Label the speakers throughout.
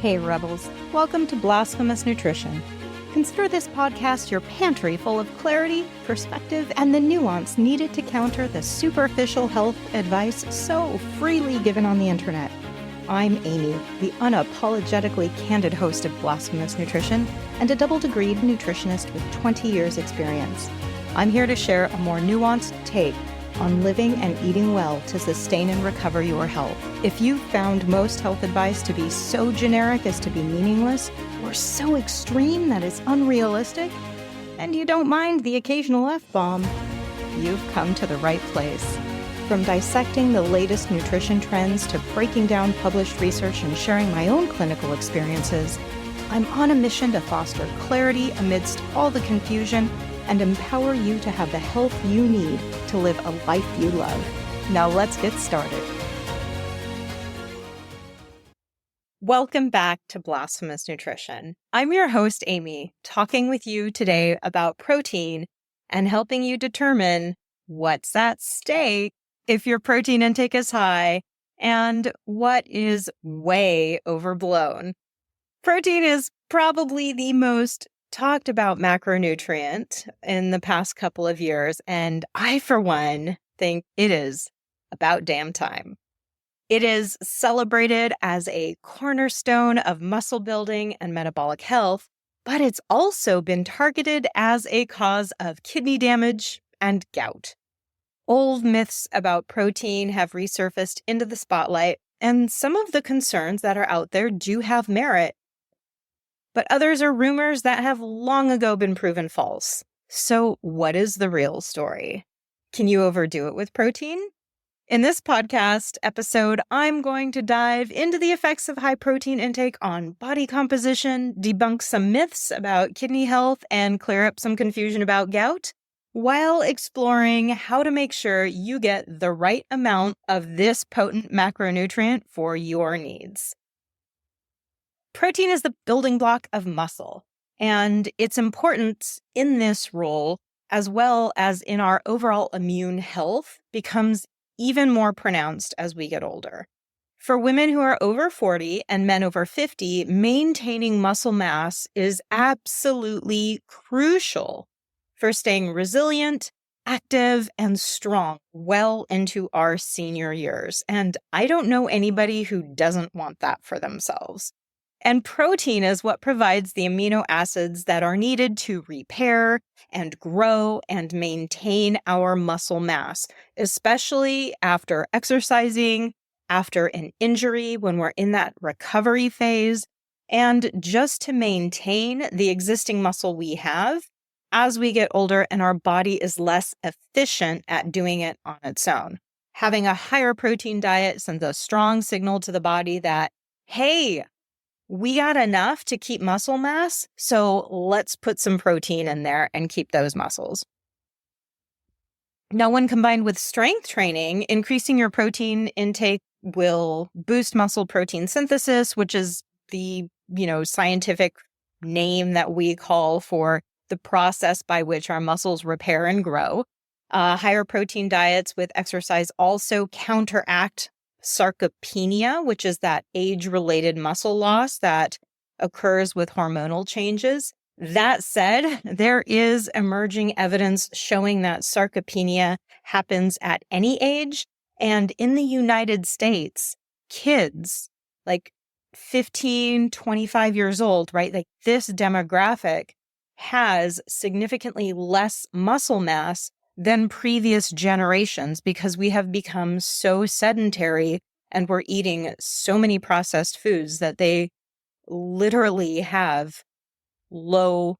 Speaker 1: Hey Rebels, welcome to Blasphemous Nutrition. Consider this podcast your pantry full of clarity, perspective, and the nuance needed to counter the superficial health advice so freely given on the internet. I'm Aimee, the unapologetically candid host of Blasphemous Nutrition and a double-degreed nutritionist with 20 years experience. I'm here to share a more nuanced take on living and eating well to sustain and recover your health. If you've found most health advice to be so generic as to be meaningless, or so extreme that it's unrealistic, and you don't mind the occasional F-bomb, you've come to the right place. From dissecting the latest nutrition trends to breaking down published research and sharing my own clinical experiences, I'm on a mission to foster clarity amidst all the confusion and empower you to have the health you need to live a life you love. Now let's get started. Welcome back to Blasphemous Nutrition. I'm your host, Aimee, talking with you today about protein and helping you determine what's at stake if your protein intake is high and what is way overblown. Protein is probably the most talked about macronutrient in the past couple of years, and I, for one, think it is about damn time. It is celebrated as a cornerstone of muscle building and metabolic health, but it's also been targeted as a cause of kidney damage and gout. Old myths about protein have resurfaced into the spotlight, and some of the concerns that are out there do have merit. But others are rumors that have long ago been proven false. So what is the real story? Can you overdo it with protein? In this podcast episode, I'm going to dive into the effects of high protein intake on body composition, debunk some myths about kidney health, and clear up some confusion about gout, while exploring how to make sure you get the right amount of this potent macronutrient for your needs. Protein is the building block of muscle, and its importance in this role, as well as in our overall immune health, becomes even more pronounced as we get older. For women who are over 40 and men over 50, maintaining muscle mass is absolutely crucial for staying resilient, active, and strong well into our senior years. And I don't know anybody who doesn't want that for themselves. And protein is what provides the amino acids that are needed to repair and grow and maintain our muscle mass, especially after exercising, after an injury, when we're in that recovery phase, and just to maintain the existing muscle we have as we get older and our body is less efficient at doing it on its own. Having a higher protein diet sends a strong signal to the body that, hey, we got enough to keep muscle mass, so let's put some protein in there and keep those muscles. Now, when combined with strength training, increasing your protein intake will boost muscle protein synthesis, which is the, scientific name that we call for the process by which our muscles repair and grow. Higher protein diets with exercise also counteract sarcopenia, which is that age-related muscle loss that occurs with hormonal changes. That said, there is emerging evidence showing that sarcopenia happens at any age. And in the United States, kids like 15, 25 years old, right? Like this demographic has significantly less muscle mass than previous generations because we have become so sedentary and we're eating so many processed foods that they literally have low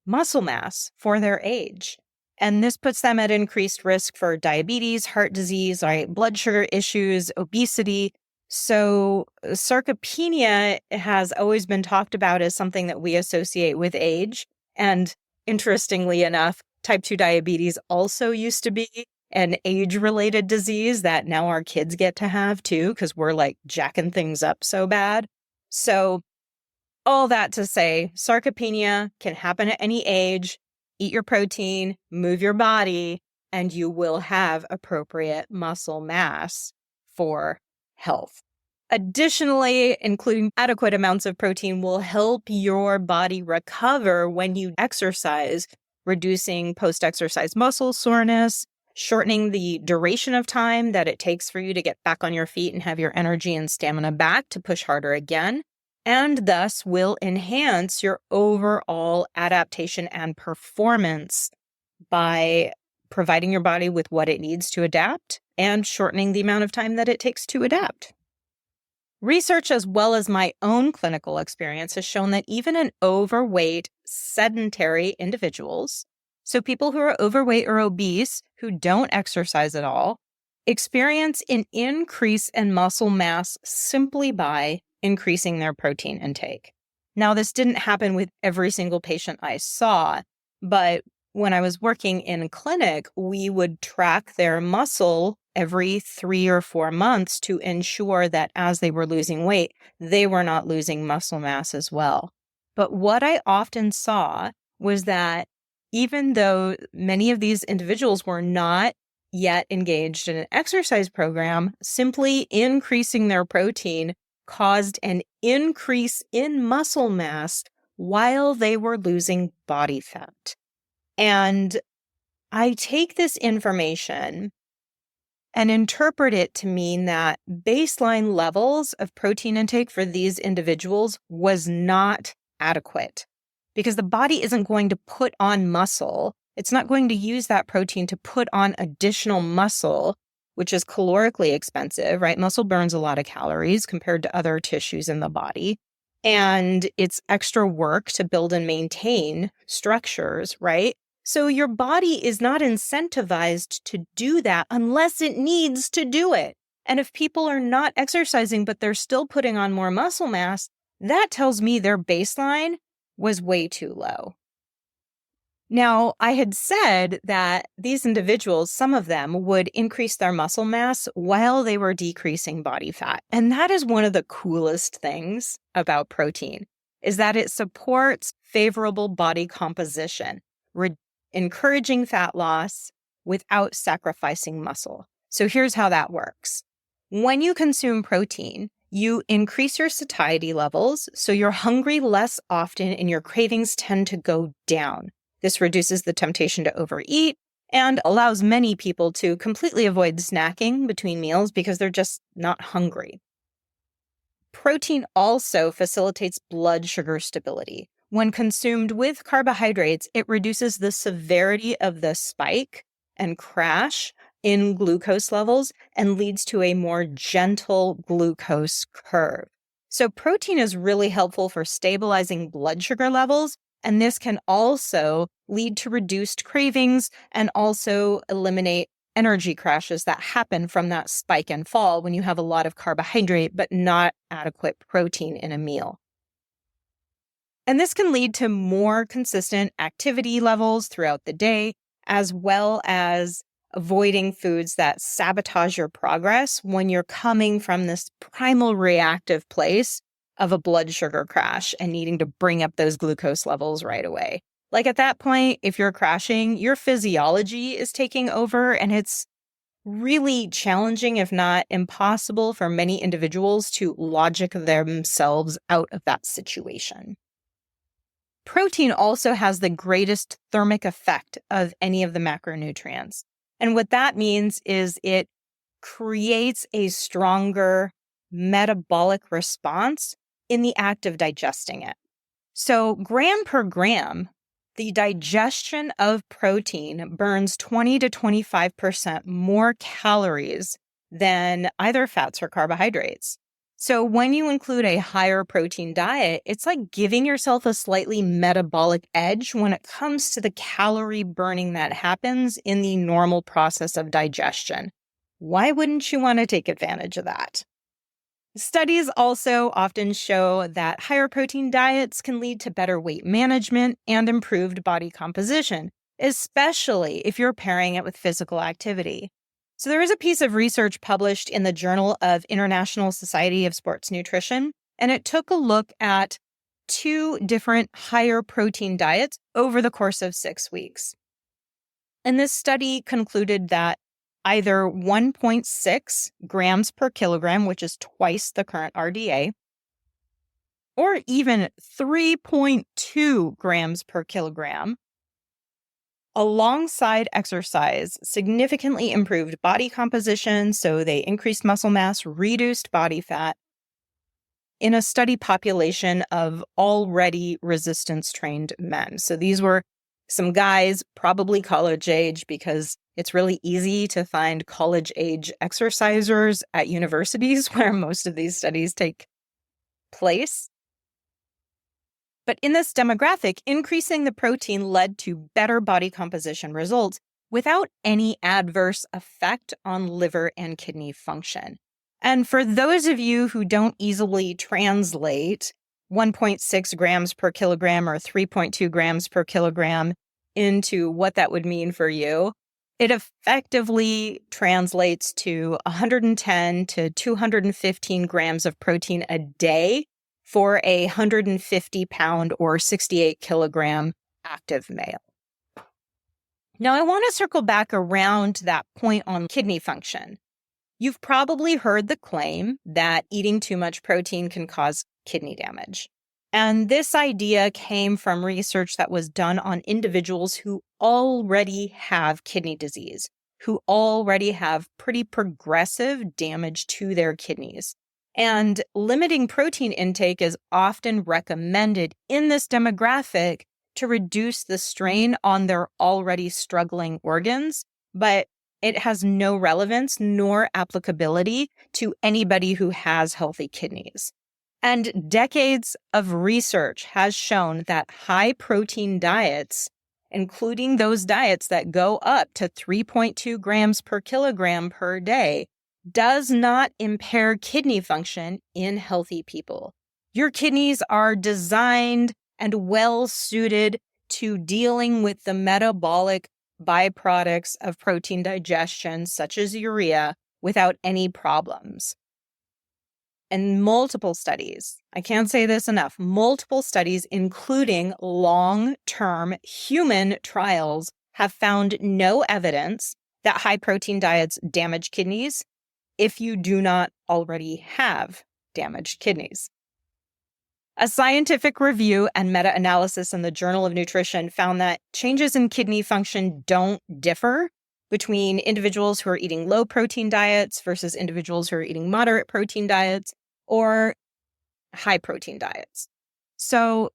Speaker 1: muscle mass for their age. And this puts them at increased risk for diabetes, heart disease, right, blood sugar issues, obesity. So sarcopenia has always been talked about as something that we associate with age. And interestingly enough, type 2 diabetes also used to be an age-related disease that now our kids get to have too, because we're like jacking things up so bad. So all that to say, sarcopenia can happen at any age. Eat your protein, move your body, and you will have appropriate muscle mass for health. Additionally, including adequate amounts of protein will help your body recover when you exercise, reducing post-exercise muscle soreness, shortening the duration of time that it takes for you to get back on your feet and have your energy and stamina back to push harder again, and thus will enhance your overall adaptation and performance by providing your body with what it needs to adapt and shortening the amount of time that it takes to adapt. Research, as well as my own clinical experience, has shown that even in overweight, sedentary individuals, so people who are overweight or obese who don't exercise at all, experience an increase in muscle mass simply by increasing their protein intake. Now, this didn't happen with every single patient I saw, but when I was working in a clinic, we would track their muscle every 3 or 4 months to ensure that as they were losing weight, they were not losing muscle mass as well. But what I often saw was that even though many of these individuals were not yet engaged in an exercise program, simply increasing their protein caused an increase in muscle mass while they were losing body fat. And I take this information and interpret it to mean that baseline levels of protein intake for these individuals was not adequate because the body isn't going to put on muscle. It's not going to use that protein to put on additional muscle, which is calorically expensive, right? Muscle burns a lot of calories compared to other tissues in the body. And it's extra work to build and maintain structures, right? So your body is not incentivized to do that unless it needs to do it. And if people are not exercising, but they're still putting on more muscle mass, that tells me their baseline was way too low. Now, I had said that these individuals, some of them would increase their muscle mass while they were decreasing body fat. And that is one of the coolest things about protein, is that it supports favorable body composition, encouraging fat loss without sacrificing muscle. So here's how that works. When you consume protein, you increase your satiety levels, so you're hungry less often and your cravings tend to go down. This reduces the temptation to overeat and allows many people to completely avoid snacking between meals because they're just not hungry. Protein also facilitates blood sugar stability. When consumed with carbohydrates, it reduces the severity of the spike and crash in glucose levels and leads to a more gentle glucose curve. So protein is really helpful for stabilizing blood sugar levels, and this can also lead to reduced cravings and also eliminate energy crashes that happen from that spike and fall when you have a lot of carbohydrate but not adequate protein in a meal. And this can lead to more consistent activity levels throughout the day, as well as avoiding foods that sabotage your progress when you're coming from this primal reactive place of a blood sugar crash and needing to bring up those glucose levels right away. Like at that point, if you're crashing, your physiology is taking over, and it's really challenging, if not impossible, for many individuals to logic themselves out of that situation. Protein also has the greatest thermic effect of any of the macronutrients. And what that means is it creates a stronger metabolic response in the act of digesting it. So gram per gram, the digestion of protein burns 20 to 25% more calories than either fats or carbohydrates. So when you include a higher protein diet, it's like giving yourself a slightly metabolic edge when it comes to the calorie burning that happens in the normal process of digestion. Why wouldn't you want to take advantage of that? Studies also often show that higher protein diets can lead to better weight management and improved body composition, especially if you're pairing it with physical activity. So there is a piece of research published in the Journal of International Society of Sports Nutrition, and it took a look at 2 different higher protein diets over the course of 6 weeks. And this study concluded that either 1.6 grams per kilogram, which is twice the current RDA, or even 3.2 grams per kilogram, alongside exercise, significantly improved body composition, so they increased muscle mass, reduced body fat, in a study population of already resistance-trained men. So these were some guys, probably college age, because it's really easy to find college age exercisers at universities where most of these studies take place. But in this demographic, increasing the protein led to better body composition results without any adverse effect on liver and kidney function. And for those of you who don't easily translate 1.6 grams per kilogram or 3.2 grams per kilogram into what that would mean for you, it effectively translates to 110 to 215 grams of protein a day for a 150-pound or 68-kilogram active male. Now, I want to circle back around that point on kidney function. You've probably heard the claim that eating too much protein can cause kidney damage. And this idea came from research that was done on individuals who already have kidney disease, who already have pretty progressive damage to their kidneys. And limiting protein intake is often recommended in this demographic to reduce the strain on their already struggling organs, but it has no relevance nor applicability to anybody who has healthy kidneys. And decades of research has shown that high protein diets, including those diets that go up to 3.2 grams per kilogram per day, does not impair kidney function in healthy people. Your kidneys are designed and well suited to dealing with the metabolic byproducts of protein digestion, such as urea, without any problems. And multiple studies, I can't say this enough, multiple studies, including long-term human trials, have found no evidence that high protein diets damage kidneys if you do not already have damaged kidneys. A scientific review and meta-analysis in the Journal of Nutrition found that changes in kidney function don't differ between individuals who are eating low protein diets versus individuals who are eating moderate protein diets or high protein diets. So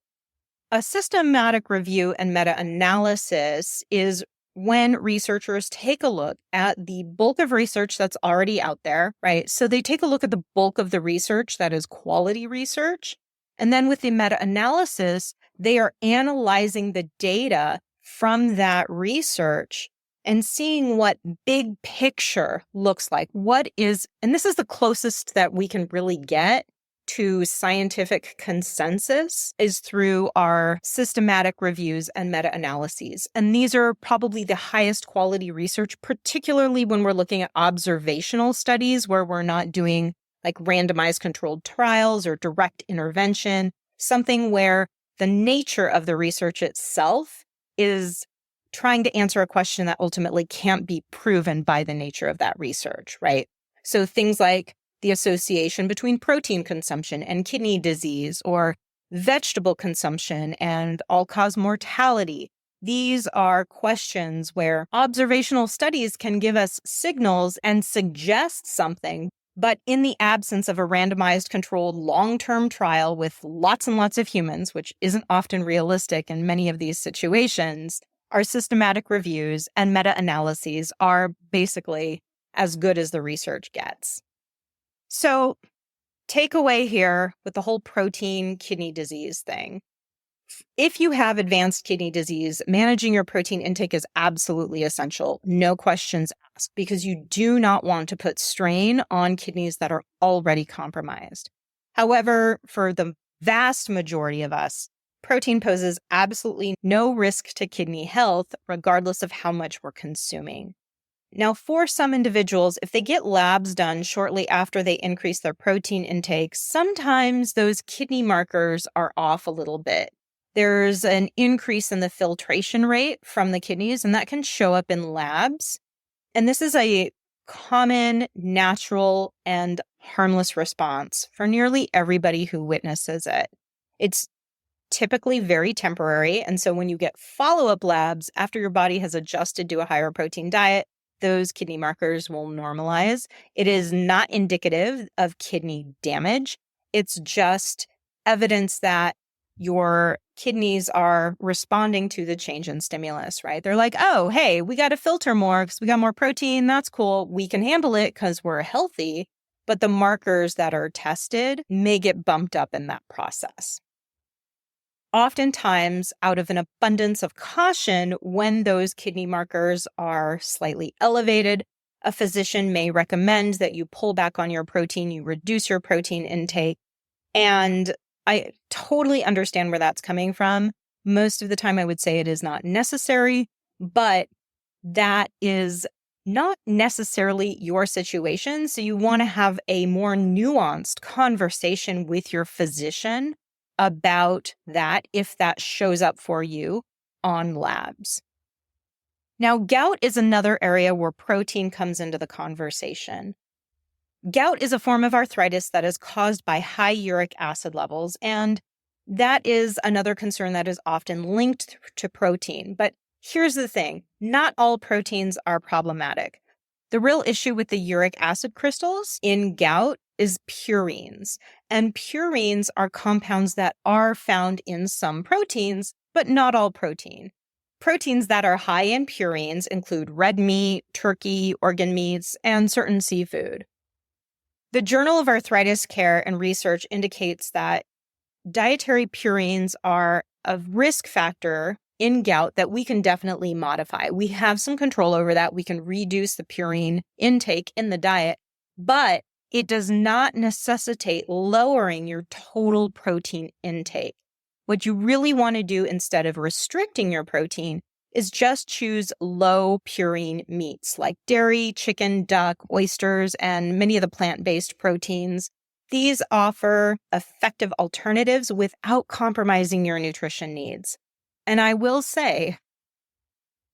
Speaker 1: a systematic review and meta-analysis is when researchers take a look at the bulk of research that's already out there, right? So they take a look at the bulk of the research that is quality research. And then with the meta-analysis, they are analyzing the data from that research and seeing what big picture looks like. And this is the closest that we can really get to scientific consensus, is through our systematic reviews and meta-analyses. And these are probably the highest quality research, particularly when we're looking at observational studies where we're not doing like randomized controlled trials or direct intervention, something where the nature of the research itself is trying to answer a question that ultimately can't be proven by the nature of that research, right? So things like the association between protein consumption and kidney disease, or vegetable consumption and all-cause mortality. These are questions where observational studies can give us signals and suggest something, but in the absence of a randomized controlled long-term trial with lots and lots of humans, which isn't often realistic in many of these situations, our systematic reviews and meta-analyses are basically as good as the research gets. So, takeaway here with the whole protein kidney disease thing. If you have advanced kidney disease, managing your protein intake is absolutely essential. No questions asked, because you do not want to put strain on kidneys that are already compromised. However, for the vast majority of us, protein poses absolutely no risk to kidney health, regardless of how much we're consuming. Now, for some individuals, if they get labs done shortly after they increase their protein intake, sometimes those kidney markers are off a little bit. There's an increase in the filtration rate from the kidneys, and that can show up in labs. And this is a common, natural, and harmless response for nearly everybody who witnesses it. It's typically very temporary. And so when you get follow-up labs after your body has adjusted to a higher protein diet, those kidney markers will normalize. It is not indicative of kidney damage. It's just evidence that your kidneys are responding to the change in stimulus, right? They're like, oh, hey, we got to filter more because we got more protein. That's cool. We can handle it because we're healthy. But the markers that are tested may get bumped up in that process. Oftentimes, out of an abundance of caution, when those kidney markers are slightly elevated, a physician may recommend that you pull back on your protein, you reduce your protein intake. And I totally understand where that's coming from. Most of the time, I would say it is not necessary, but that is not necessarily your situation. So you want to have a more nuanced conversation with your physician about that if that shows up for you on labs. Now, gout is another area where protein comes into the conversation. Gout is a form of arthritis that is caused by high uric acid levels, and that is another concern that is often linked to protein. But here's the thing, not all proteins are problematic. The real issue with the uric acid crystals in gout is purines. And purines are compounds that are found in some proteins, but not all protein. Proteins that are high in purines include red meat, turkey, organ meats, and certain seafood. The Journal of Arthritis Care and Research indicates that dietary purines are a risk factor in gout that we can definitely modify. We have some control over that. We can reduce the purine intake in the diet, but it does not necessitate lowering your total protein intake. What you really want to do instead of restricting your protein is just choose low purine meats like dairy, chicken, duck, oysters, and many of the plant-based proteins. These offer effective alternatives without compromising your nutrition needs. And I will say,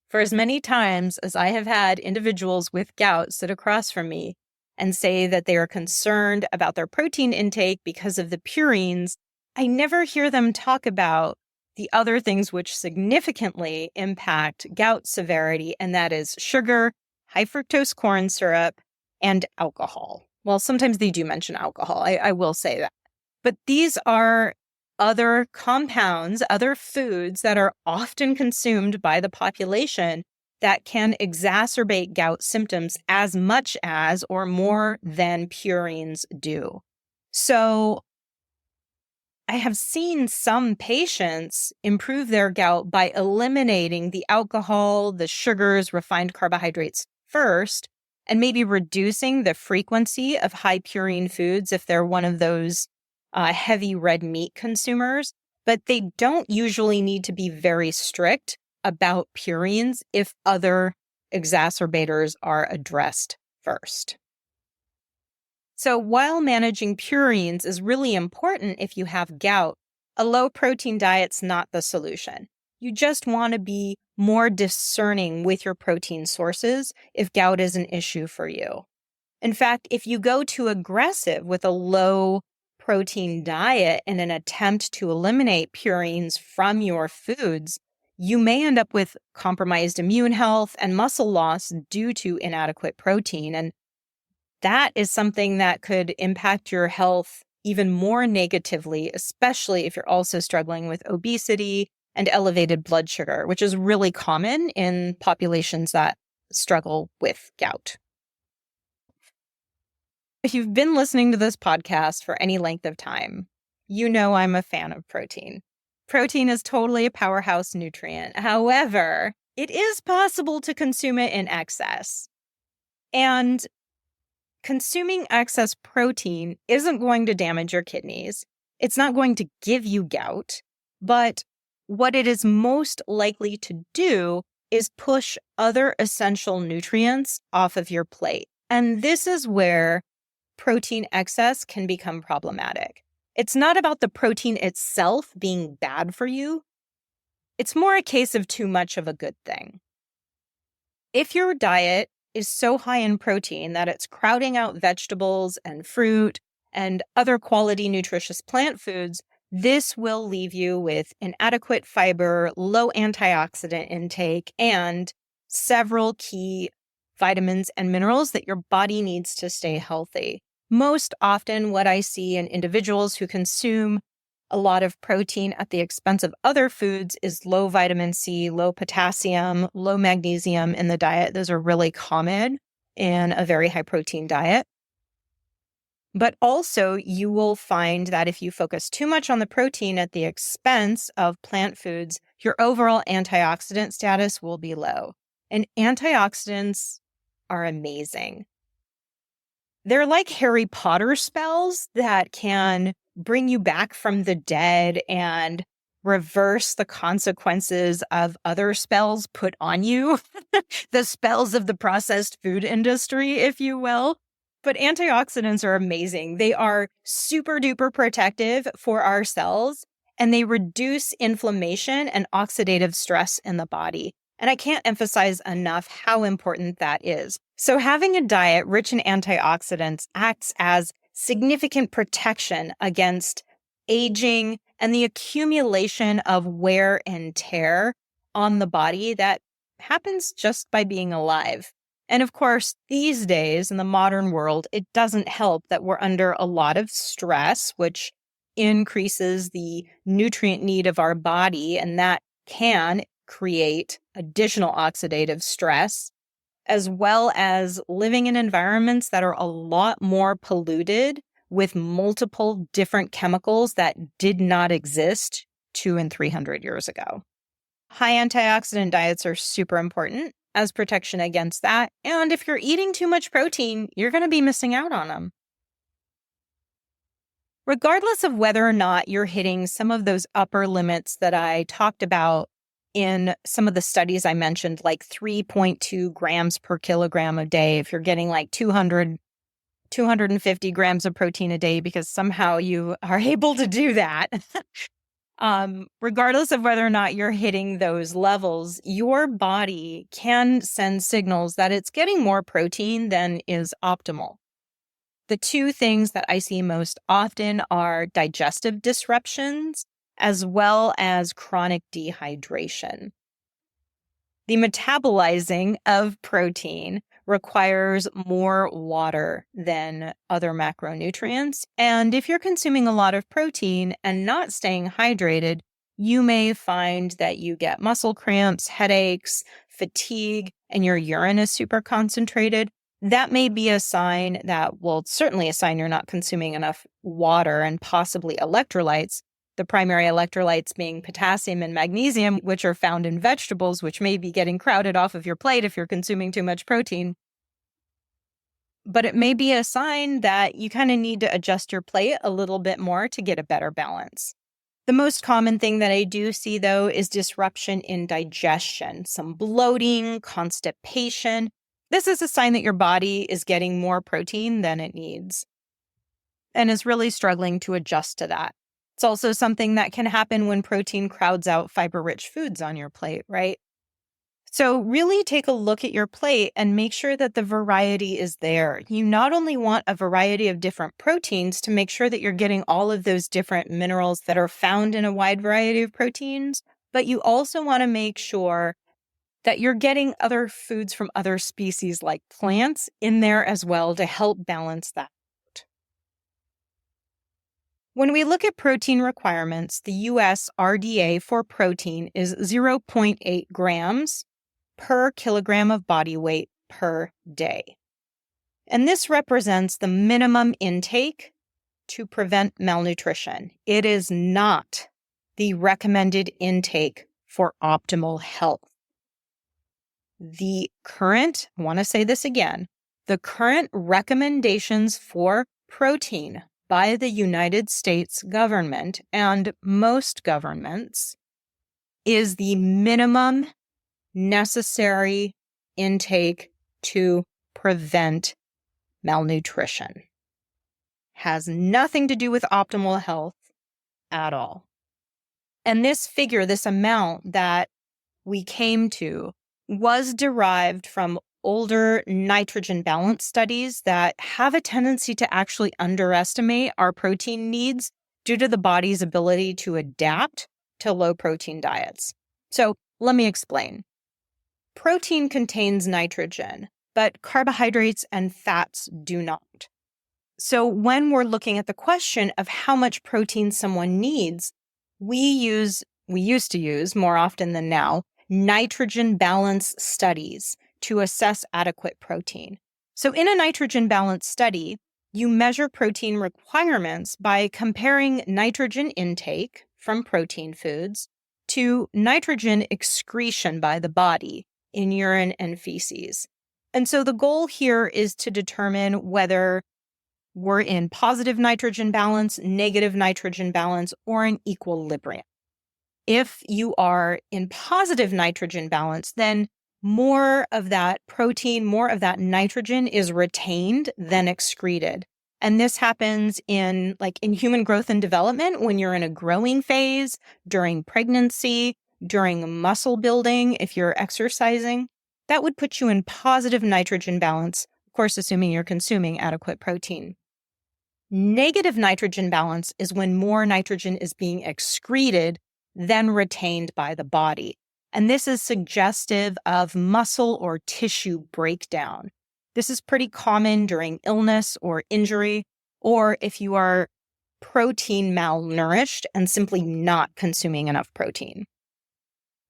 Speaker 1: for as many times as I have had individuals with gout sit across from me and say that they are concerned about their protein intake because of the purines, I never hear them talk about the other things which significantly impact gout severity, and that is sugar, high fructose corn syrup, and alcohol. Well, sometimes they do mention alcohol, I will say that. But these are other compounds, other foods that are often consumed by the population that can exacerbate gout symptoms as much as or more than purines do. So I have seen some patients improve their gout by eliminating the alcohol, the sugars, refined carbohydrates first, and maybe reducing the frequency of high purine foods if they're one of those heavy red meat consumers. But they don't usually need to be very strict about purines if other exacerbators are addressed first. So while managing purines is really important if you have gout, a low protein diet's not the solution. You just want to be more discerning with your protein sources if gout is an issue for you. In fact, if you go too aggressive with a low protein diet in an attempt to eliminate purines from your foods, you may end up with compromised immune health and muscle loss due to inadequate protein. And that is something that could impact your health even more negatively, especially if you're also struggling with obesity and elevated blood sugar, which is really common in populations that struggle with gout. If you've been listening to this podcast for any length of time, you know I'm a fan of protein. Protein is totally a powerhouse nutrient. However, it is possible to consume it in excess. And consuming excess protein isn't going to damage your kidneys. It's not going to give you gout. But what it is most likely to do is push other essential nutrients off of your plate. And this is where protein excess can become problematic. It's not about the protein itself being bad for you. It's more a case of too much of a good thing. If your diet is so high in protein that it's crowding out vegetables and fruit and other quality nutritious plant foods, this will leave you with inadequate fiber, low antioxidant intake, and several key vitamins and minerals that your body needs to stay healthy. Most often, what I see in individuals who consume a lot of protein at the expense of other foods is low vitamin C, low potassium, low magnesium in the diet. Those are really common in a very high protein diet. But also, you will find that if you focus too much on the protein at the expense of plant foods, your overall antioxidant status will be low. And antioxidants are amazing. They're like Harry Potter spells that can bring you back from the dead and reverse the consequences of other spells put on you, the spells of the processed food industry, if you will. But antioxidants are amazing. They are super duper protective for our cells, and they reduce inflammation and oxidative stress in the body. And I can't emphasize enough how important that is. So having a diet rich in antioxidants acts as significant protection against aging and the accumulation of wear and tear on the body that happens just by being alive. And of course, these days in the modern world, it doesn't help that we're under a lot of stress, which increases the nutrient need of our body, and that can create additional oxidative stress, as well as living in environments that are a lot more polluted with multiple different chemicals that did not exist 200 and 300 years ago. High antioxidant diets are super important as protection against that. And if you're eating too much protein, you're going to be missing out on them. Regardless of whether or not you're hitting some of those upper limits that I talked about in some of the studies I mentioned, like 3.2 grams per kilogram a day, if you're getting like 250 grams of protein a day because somehow you are able to do that. Regardless of whether or not you're hitting those levels, your body can send signals that it's getting more protein than is optimal. The two things that I see most often are digestive disruptions as well as chronic dehydration. The metabolizing of protein requires more water than other macronutrients. And if you're consuming a lot of protein and not staying hydrated, you may find that you get muscle cramps, headaches, fatigue, and your urine is super concentrated. That may be a sign that, well, it's certainly a sign you're not consuming enough water and possibly electrolytes. The primary electrolytes being potassium and magnesium, which are found in vegetables, which may be getting crowded off of your plate if you're consuming too much protein. But it may be a sign that you kind of need to adjust your plate a little bit more to get a better balance. The most common thing that I do see, though, is disruption in digestion, some bloating, constipation. This is a sign that your body is getting more protein than it needs and is really struggling to adjust to that. It's also something that can happen when protein crowds out fiber-rich foods on your plate, right? So really take a look at your plate and make sure that the variety is there. You not only want a variety of different proteins to make sure that you're getting all of those different minerals that are found in a wide variety of proteins, but you also want to make sure that you're getting other foods from other species like plants in there as well to help balance that. When we look at protein requirements, the US RDA for protein is 0.8 grams per kilogram of body weight per day. And this represents the minimum intake to prevent malnutrition. It is not the recommended intake for optimal health. I want to say this again, the current recommendations for protein by the United States government and most governments is the minimum necessary intake to prevent malnutrition. Has nothing to do with optimal health at all. And this figure, this amount that we came to, was derived from older nitrogen balance studies that have a tendency to actually underestimate our protein needs due to the body's ability to adapt to low protein diets. So let me explain. Protein contains nitrogen, but carbohydrates and fats do not. So when we're looking at the question of how much protein someone needs, we used to use more often than now, nitrogen balance studies to assess adequate protein. So in a nitrogen balance study, you measure protein requirements by comparing nitrogen intake from protein foods to nitrogen excretion by the body in urine and feces. And so the goal here is to determine whether we're in positive nitrogen balance, negative nitrogen balance, or an equilibrium. If you are in positive nitrogen balance, then more of that protein, more of that nitrogen is retained than excreted. And this happens in human growth and development when you're in a growing phase, during pregnancy, during muscle building, if you're exercising. That would put you in positive nitrogen balance, of course, assuming you're consuming adequate protein. Negative nitrogen balance is when more nitrogen is being excreted than retained by the body. And this is suggestive of muscle or tissue breakdown. This is pretty common during illness or injury, or if you are protein malnourished and simply not consuming enough protein.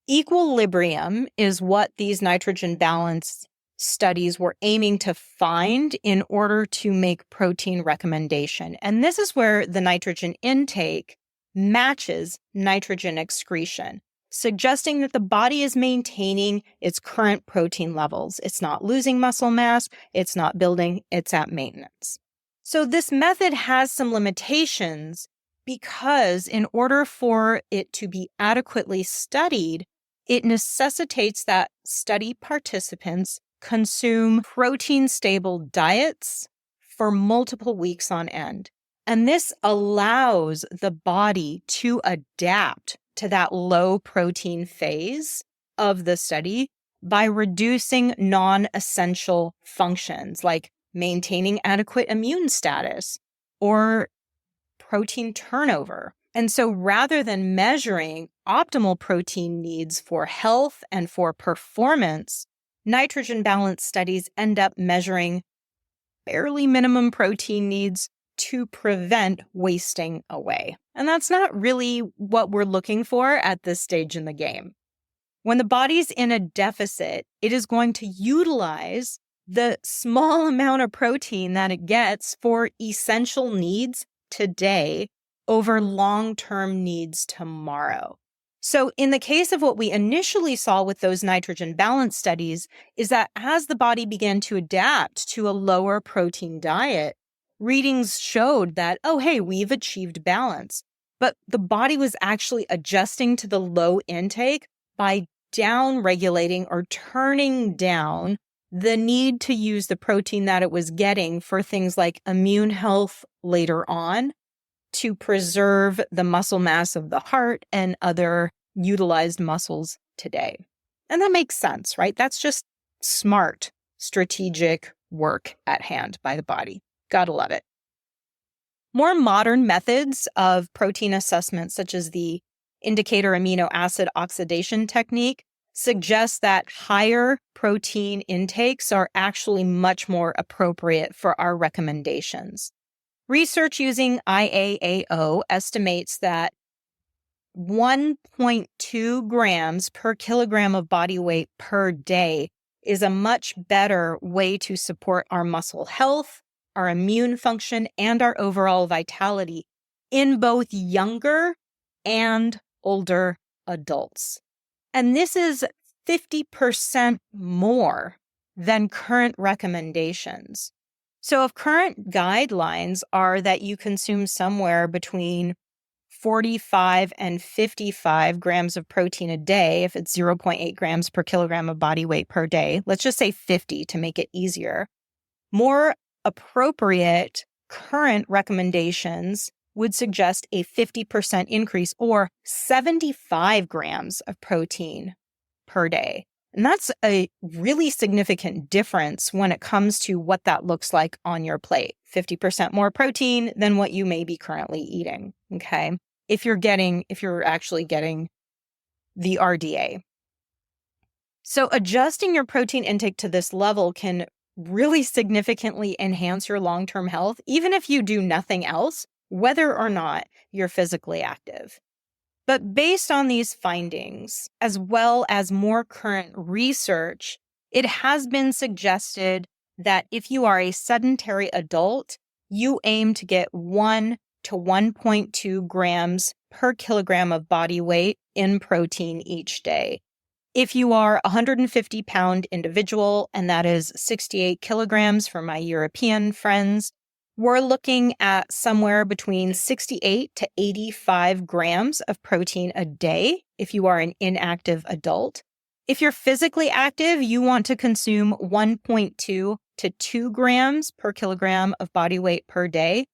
Speaker 1: Equilibrium is what these nitrogen balance studies were aiming to find in order to make protein recommendation. And this is where the nitrogen intake matches nitrogen excretion, suggesting that the body is maintaining its current protein levels. It's not losing muscle mass, it's not building, it's at maintenance. So this method has some limitations because in order for it to be adequately studied, it necessitates that study participants consume protein-stable diets for multiple weeks on end. And this allows the body to adapt to that low protein phase of the study by reducing non-essential functions like maintaining adequate immune status or protein turnover. And so rather than measuring optimal protein needs for health and for performance, nitrogen balance studies end up measuring barely minimum protein needs to prevent wasting away. And that's not really what we're looking for at this stage in the game. When the body's in a deficit, it is going to utilize the small amount of protein that it gets for essential needs today over long-term needs tomorrow. So in the case of what we initially saw with those nitrogen balance studies is that as the body began to adapt to a lower protein diet, readings showed that, oh, hey, we've achieved balance. But the body was actually adjusting to the low intake by down-regulating or turning down the need to use the protein that it was getting for things like immune health later on to preserve the muscle mass of the heart and other utilized muscles today. And that makes sense, right? That's just smart, strategic work at hand by the body. Gotta love it. More modern methods of protein assessment, such as the indicator amino acid oxidation technique, suggest that higher protein intakes are actually much more appropriate for our recommendations. Research using IAAO estimates that 1.2 grams per kilogram of body weight per day is a much better way to support our muscle health, our immune function, and our overall vitality in both younger and older adults. And this is 50% more than current recommendations. So if current guidelines are that you consume somewhere between 45 and 55 grams of protein a day, if it's 0.8 grams per kilogram of body weight per day, let's just say 50 to make it easier, more appropriate current recommendations would suggest a 50% increase or 75 grams of protein per day. And that's a really significant difference when it comes to what that looks like on your plate. 50% more protein than what you may be currently eating, okay? If you're actually getting the RDA. So adjusting your protein intake to this level can really significantly enhance your long-term health, even if you do nothing else, whether or not you're physically active. But based on these findings, as well as more current research, it has been suggested that if you are a sedentary adult, you aim to get 1 to 1.2 grams per kilogram of body weight in protein each day. If you are a 150-pound individual, and that is 68 kilograms for my European friends, we're looking at somewhere between 68 to 85 grams of protein a day if you are an inactive adult. If you're physically active, you want to consume 1.2 to 2 grams per kilogram of body weight per day,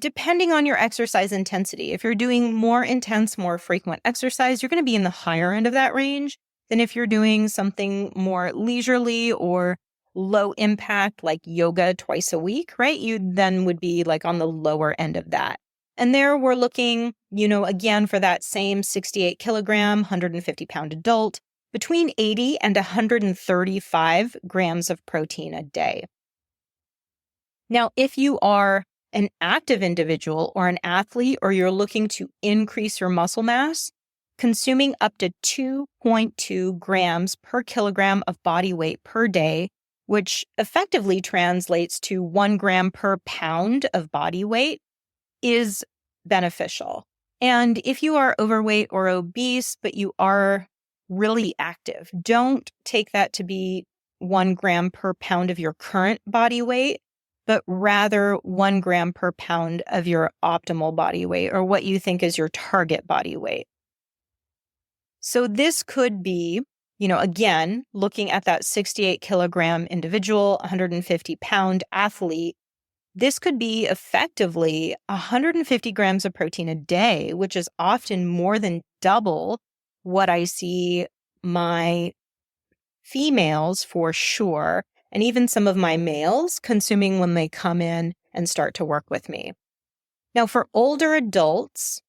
Speaker 1: depending on your exercise intensity. If you're doing more intense, more frequent exercise, you're going to be in the higher end of that range than if you're doing something more leisurely or low impact, like yoga twice a week, right? You then would be like on the lower end of that. And there we're looking, again, for that same 68 kilogram, 150 pound adult, between 80 and 135 grams of protein a day. Now, if you are an active individual or an athlete, or you're looking to increase your muscle mass, consuming up to 2.2 grams per kilogram of body weight per day, which effectively translates to 1 gram per pound of body weight, is beneficial. And if you are overweight or obese, but you are really active, don't take that to be 1 gram per pound of your current body weight, but rather 1 gram per pound of your optimal body weight, or what you think is your target body weight. So this could be, again, looking at that 68 kilogram individual, 150 pound athlete, this could be effectively 150 grams of protein a day, which is often more than double what I see my females, for sure, and even some of my males consuming when they come in and start to work with me. Now, for older adults,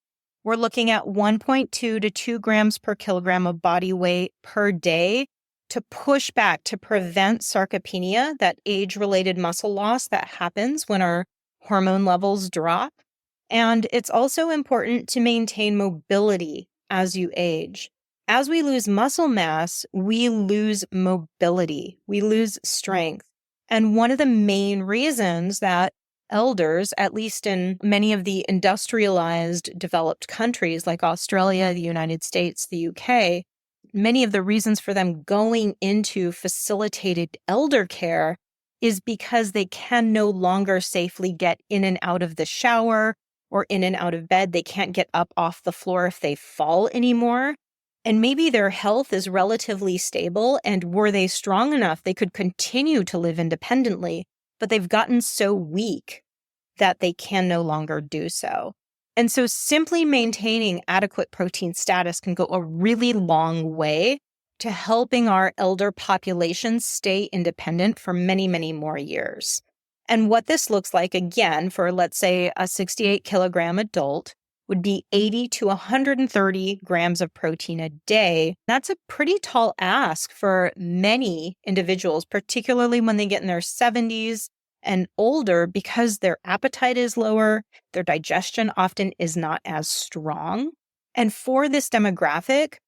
Speaker 1: we're looking at 1.2 to 2 grams per kilogram of body weight per day to push back, to prevent sarcopenia, that age-related muscle loss that happens when our hormone levels drop. And it's also important to maintain mobility as you age. As we lose muscle mass, we lose mobility, we lose strength. And one of the main reasons that elders, at least in many of the industrialized developed countries like Australia, the United States, the UK, many of the reasons for them going into facilitated elder care is because they can no longer safely get in and out of the shower or in and out of bed. They can't get up off the floor if they fall anymore. And maybe their health is relatively stable, and were they strong enough, they could continue to live independently, but they've gotten so weak that they can no longer do so. And so simply maintaining adequate protein status can go a really long way to helping our elder population stay independent for many, many more years. And what this looks like, again, for let's say a 68 kilogram adult, would be 80 to 130 grams of protein a day. That's a pretty tall ask for many individuals, particularly when they get in their 70s and older, because their appetite is lower, their digestion often is not as strong. And for this demographic,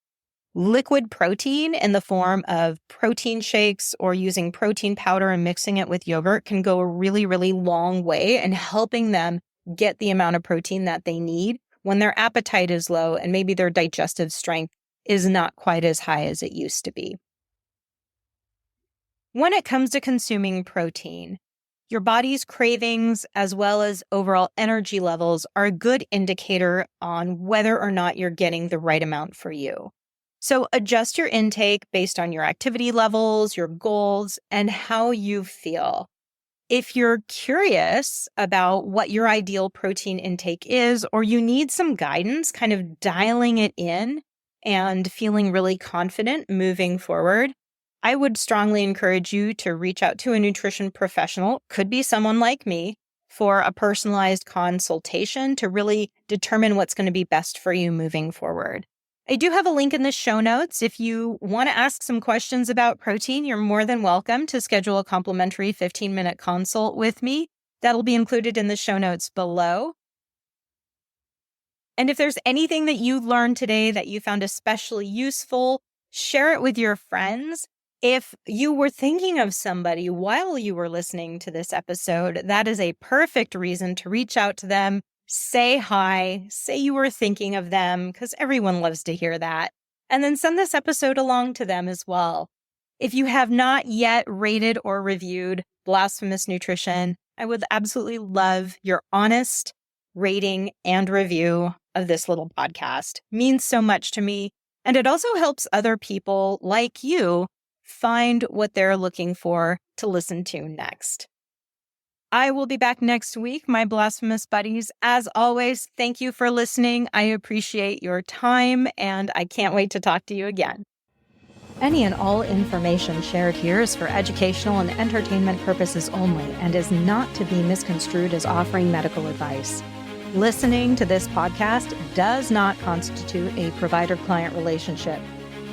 Speaker 1: liquid protein in the form of protein shakes or using protein powder and mixing it with yogurt can go a really, really long way in helping them get the amount of protein that they need when their appetite is low and maybe their digestive strength is not quite as high as it used to be. When it comes to consuming protein, your body's cravings as well as overall energy levels are a good indicator on whether or not you're getting the right amount for you. So adjust your intake based on your activity levels, your goals, and how you feel. If you're curious about what your ideal protein intake is, or you need some guidance, kind of dialing it in and feeling really confident moving forward, I would strongly encourage you to reach out to a nutrition professional, could be someone like me, for a personalized consultation to really determine what's going to be best for you moving forward. I do have a link in the show notes. If you want to ask some questions about protein, you're more than welcome to schedule a complimentary 15-minute consult with me. That'll be included in the show notes below. And if there's anything that you learned today that you found especially useful, share it with your friends. If you were thinking of somebody while you were listening to this episode, that is a perfect reason to reach out to them, say hi, say you were thinking of them, because everyone loves to hear that. And then send this episode along to them as well. If you have not yet rated or reviewed Blasphemous Nutrition, I would absolutely love your honest rating and review of this little podcast. It means so much to me. And it also helps other people like you find what they're looking for to listen to next. I will be back next week, my Blasphemous buddies. As always, thank you for listening. I appreciate your time, and I can't wait to talk to you again. Any and all information shared here is for educational and entertainment purposes only and is not to be misconstrued as offering medical advice. Listening to this podcast does not constitute a provider-client relationship.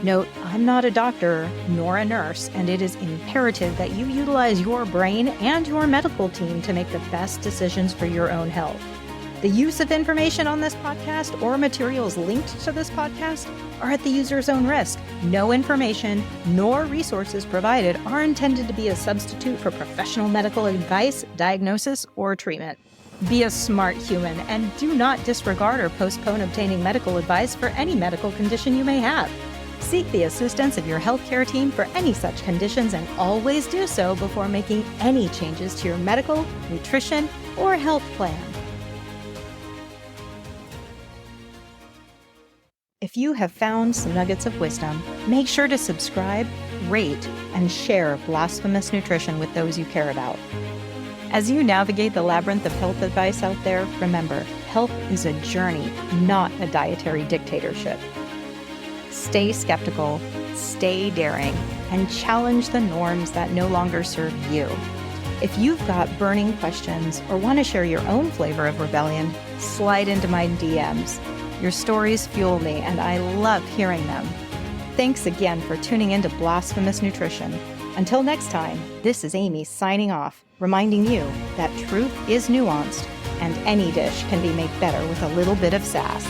Speaker 1: Note, I'm not a doctor nor a nurse, and it is imperative that you utilize your brain and your medical team to make the best decisions for your own health. The use of information on this podcast or materials linked to this podcast are at the user's own risk. No information nor resources provided are intended to be a substitute for professional medical advice, diagnosis, or treatment. Be a smart human and do not disregard or postpone obtaining medical advice for any medical condition you may have. Seek the assistance of your healthcare team for any such conditions and always do so before making any changes to your medical, nutrition, or health plan. If you have found some nuggets of wisdom, make sure to subscribe, rate, and share Blasphemous Nutrition with those you care about. As you navigate the labyrinth of health advice out there, remember, health is a journey, not a dietary dictatorship. Stay skeptical, stay daring, and challenge the norms that no longer serve you. If you've got burning questions or want to share your own flavor of rebellion, slide into my DMs. Your stories fuel me, and I love hearing them. Thanks again for tuning in to Blasphemous Nutrition. Until next time, this is Aimee signing off, reminding you that truth is nuanced, and any dish can be made better with a little bit of sass.